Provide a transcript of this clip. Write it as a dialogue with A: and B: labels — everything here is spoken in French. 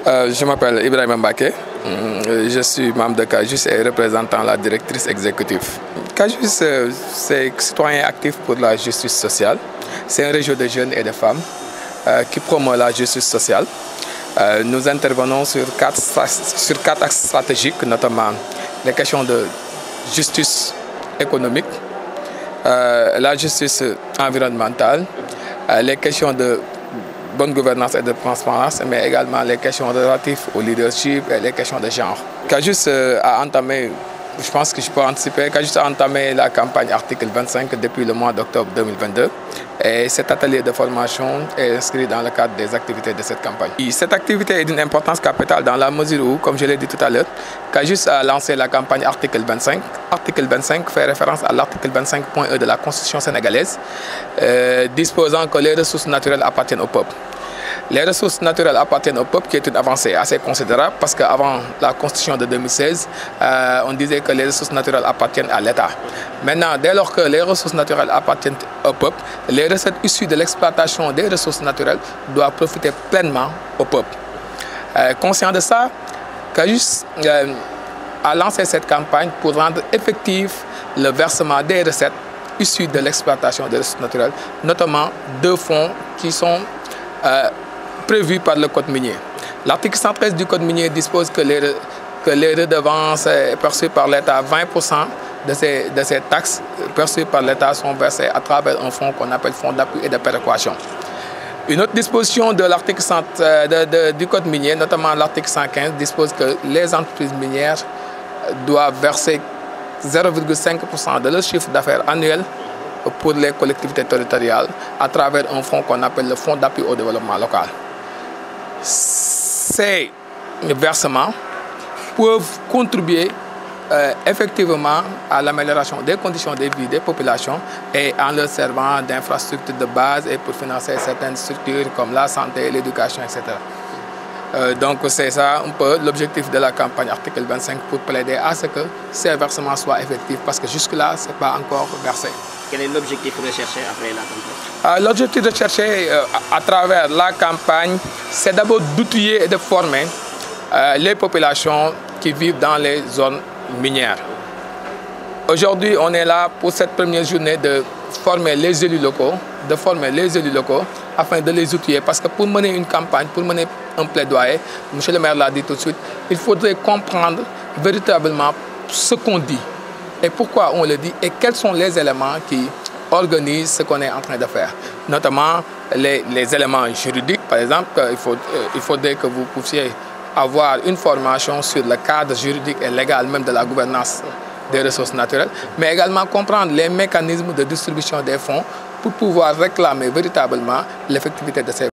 A: Je m'appelle Ibrahim Mbake, je suis membre de CAJUS et représentant la directrice exécutive. CAJUS, c'est Citoyens actifs pour la justice sociale. C'est un réseau de jeunes et de femmes qui promeut la justice sociale. Nous intervenons sur quatre axes stratégiques, notamment les questions de justice économique, la justice environnementale, les questions de bonne gouvernance et de transparence, mais également les questions relatives au leadership et les questions de genre. CAJUS a entamé, je pense que je peux anticiper, CAJUS a entamé la campagne article 25 depuis le mois d'octobre 2022 et cet atelier de formation est inscrit dans le cadre des activités de cette campagne. Cette activité est d'une importance capitale dans la mesure où, comme je l'ai dit tout à l'heure, CAJUS a lancé la campagne article 25. L'article 25 fait référence à l'article 25.1 de la Constitution sénégalaise, disposant que les ressources naturelles appartiennent au peuple. Les ressources naturelles appartiennent au peuple, qui est une avancée assez considérable, parce qu'avant la Constitution de 2016, on disait que les ressources naturelles appartiennent à l'État. Maintenant, dès lors que les ressources naturelles appartiennent au peuple, les recettes issues de l'exploitation des ressources naturelles doivent profiter pleinement au peuple. Conscient de ça, CAJUS a lancé cette campagne pour rendre effectif le versement des recettes issues de l'exploitation des ressources naturelles, notamment deux fonds qui sont prévus par le Code minier. L'article 113 du Code minier dispose que les redevances perçues par l'État, 20% de ces taxes perçues par l'État sont versées à travers un fonds qu'on appelle fonds d'appui et de péréquation. Une autre disposition de l'article du Code minier, notamment l'article 115, dispose que les entreprises minières doivent verser 0,5% de leur chiffre d'affaires annuel pour les collectivités territoriales à travers un fonds qu'on appelle le Fonds d'appui au développement local. Ces versements peuvent contribuer effectivement à l'amélioration des conditions de vie des populations et en leur servant d'infrastructures de base et pour financer certaines structures comme la santé, l'éducation, etc. Donc c'est ça un peu l'objectif de la campagne article 25 pour plaider à ce que ces versements soient effectifs parce que jusque-là, ce n'est pas encore versé.
B: Quel est l'objectif recherché après la campagne?
A: L'objectif recherché à travers la campagne, c'est d'abord d'outiller et de former les populations qui vivent dans les zones minières. Aujourd'hui, on est là pour cette première journée de former les élus locaux, afin de les outiller. Parce que pour mener une campagne, pour mener un plaidoyer, M. le maire l'a dit tout de suite, il faudrait comprendre véritablement ce qu'on dit et pourquoi on le dit et quels sont les éléments qui organisent ce qu'on est en train de faire. Notamment les éléments juridiques, par exemple, il faudrait que vous puissiez avoir une formation sur le cadre juridique et légal même de la gouvernance des ressources naturelles, mais également comprendre les mécanismes de distribution des fonds pour pouvoir réclamer véritablement l'effectivité de ces